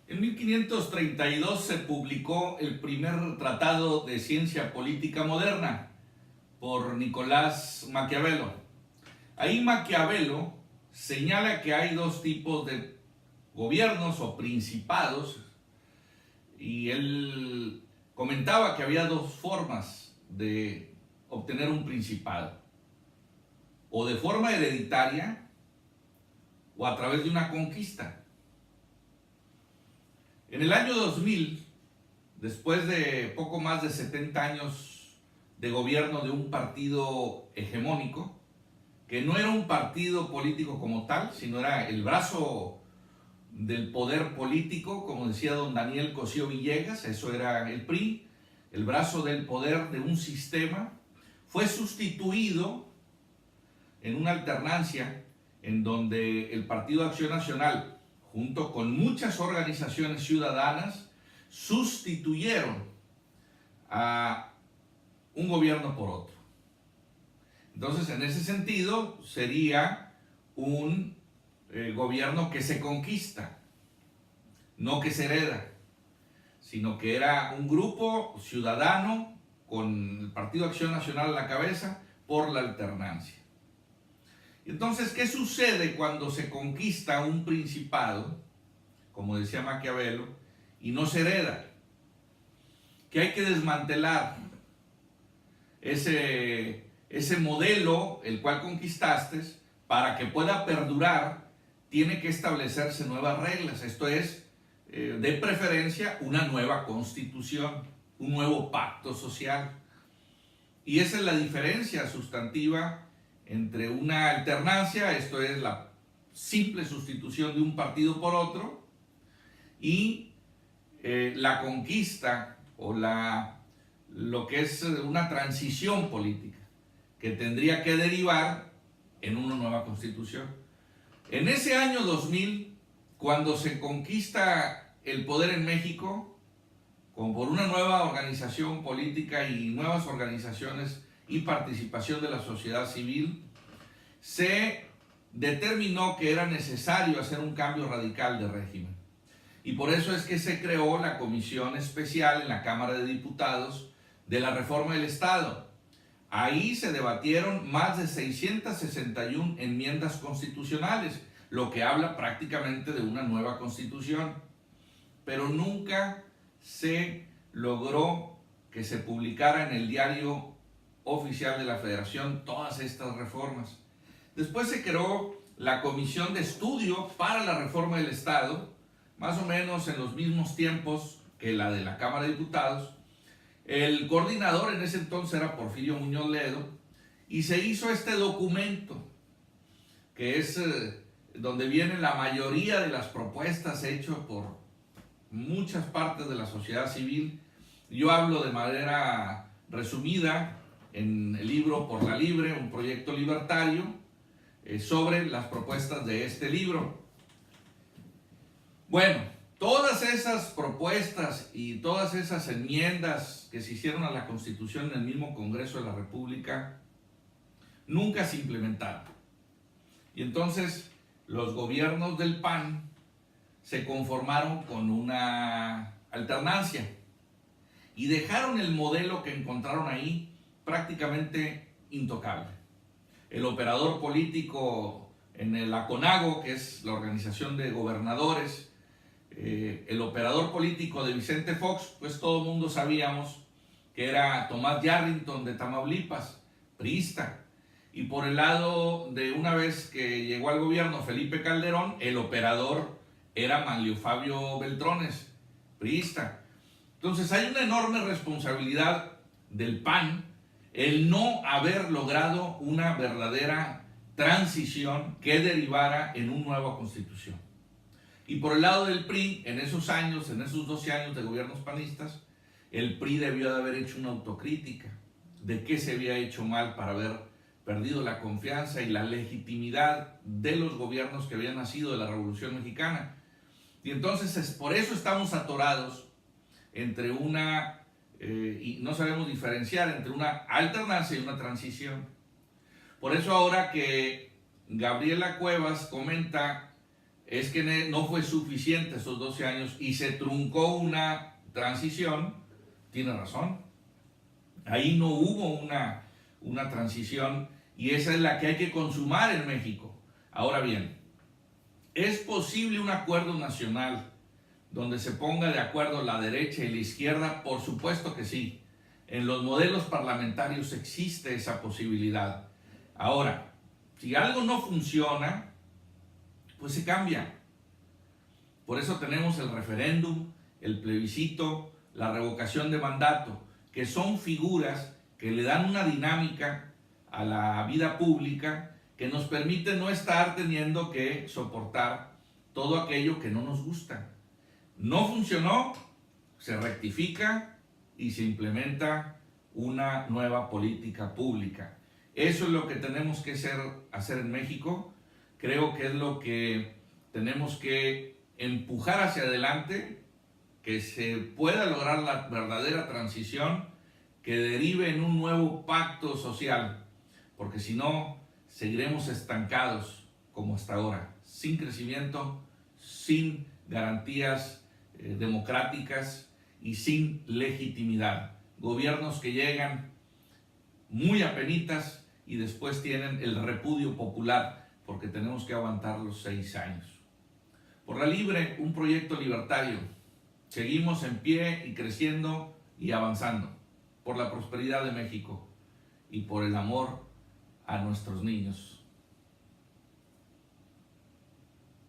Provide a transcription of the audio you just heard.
En 1532 se publicó el primer tratado de ciencia política moderna por Nicolás Maquiavelo. Ahí Maquiavelo señala que hay dos tipos de gobiernos o principados, y él comentaba que había dos formas de obtener un principado: o de forma hereditaria o a través de una conquista. En el año 2000, después de poco más de 70 años de gobierno de un partido hegemónico, que no era un partido político como tal, sino era el brazo del poder político, como decía don Daniel Cosío Villegas, eso era el PRI, el brazo del poder de un sistema, fue sustituido en una alternancia en donde el Partido Acción Nacional, junto con muchas organizaciones ciudadanas, sustituyeron a un gobierno por otro. Entonces, en ese sentido, sería un gobierno que se conquista, no que se hereda, sino que era un grupo ciudadano con el Partido Acción Nacional a la cabeza por la alternancia. Entonces, ¿qué sucede cuando se conquista un principado, como decía Maquiavelo, y no se hereda? Que hay que desmantelar ese modelo, el cual conquistaste, para que pueda perdurar, tiene que establecerse nuevas reglas. Esto es, de preferencia, una nueva constitución, un nuevo pacto social. Y esa es la diferencia sustantiva entre una alternancia, esto es la simple sustitución de un partido por otro, y la conquista o lo que es una transición política, que tendría que derivar en una nueva constitución. En ese año 2000, cuando se conquista el poder en México, como por una nueva organización política y nuevas organizaciones y participación de la sociedad civil, se determinó que era necesario hacer un cambio radical de régimen. Y por eso es que se creó la Comisión Especial en la Cámara de Diputados de la Reforma del Estado. Ahí se debatieron más de 661 enmiendas constitucionales, lo que habla prácticamente de una nueva constitución. Pero nunca se logró que se publicara en el Diario Oficial de la Federación todas estas reformas. Después se creó la Comisión de Estudio para la Reforma del Estado, más o menos en los mismos tiempos que la de la Cámara de Diputados. El coordinador en ese entonces era Porfirio Muñoz Ledo, y se hizo este documento, que es donde viene la mayoría de las propuestas hechas por muchas partes de la sociedad civil. Yo hablo de manera resumida en el libro Por la Libre, un proyecto libertario, sobre las propuestas de este libro. Bueno, todas esas propuestas y todas esas enmiendas que se hicieron a la Constitución en el mismo Congreso de la República nunca se implementaron. Y entonces los gobiernos del PAN se conformaron con una alternancia y dejaron el modelo que encontraron ahí prácticamente intocable. El operador político en la CONAGO, que es la organización de gobernadores, el operador político de Vicente Fox, pues todo el mundo sabíamos que era Tomás Yarrington de Tamaulipas, priista. Y por el lado de, una vez que llegó al gobierno Felipe Calderón, el operador era Manlio Fabio Beltrones, priista. Entonces hay una enorme responsabilidad del PAN el no haber logrado una verdadera transición que derivara en una nueva constitución. Y por el lado del PRI, en esos años, en esos 12 años de gobiernos panistas, el PRI debió de haber hecho una autocrítica de qué se había hecho mal para haber perdido la confianza y la legitimidad de los gobiernos que habían nacido de la Revolución Mexicana. Y entonces por eso estamos atorados entre y no sabemos diferenciar entre una alternancia y una transición. Por eso ahora que Gabriela Cuevas comenta es que no fue suficiente esos 12 años y se truncó una transición, tiene razón. Ahí no hubo una transición y esa es la que hay que consumar en México. Ahora bien, ¿es posible un acuerdo nacional donde se ponga de acuerdo la derecha y la izquierda? Por supuesto que sí. En los modelos parlamentarios existe esa posibilidad. Ahora, si algo no funciona, pues se cambia. Por eso tenemos el referéndum, el plebiscito, la revocación de mandato, que son figuras que le dan una dinámica a la vida pública que nos permite no estar teniendo que soportar todo aquello que no nos gusta. No funcionó, se rectifica y se implementa una nueva política pública. Eso es lo que tenemos que hacer en México. Creo que es lo que tenemos que empujar hacia adelante, que se pueda lograr la verdadera transición que derive en un nuevo pacto social, porque si no, seguiremos estancados como hasta ahora, sin crecimiento, sin garantías democráticas y sin legitimidad. Gobiernos que llegan muy apenitas y después tienen el repudio popular porque tenemos que aguantar los 6 años. Por la Libre, un proyecto libertario. Seguimos en pie y creciendo y avanzando por la prosperidad de México y por el amor a nuestros niños.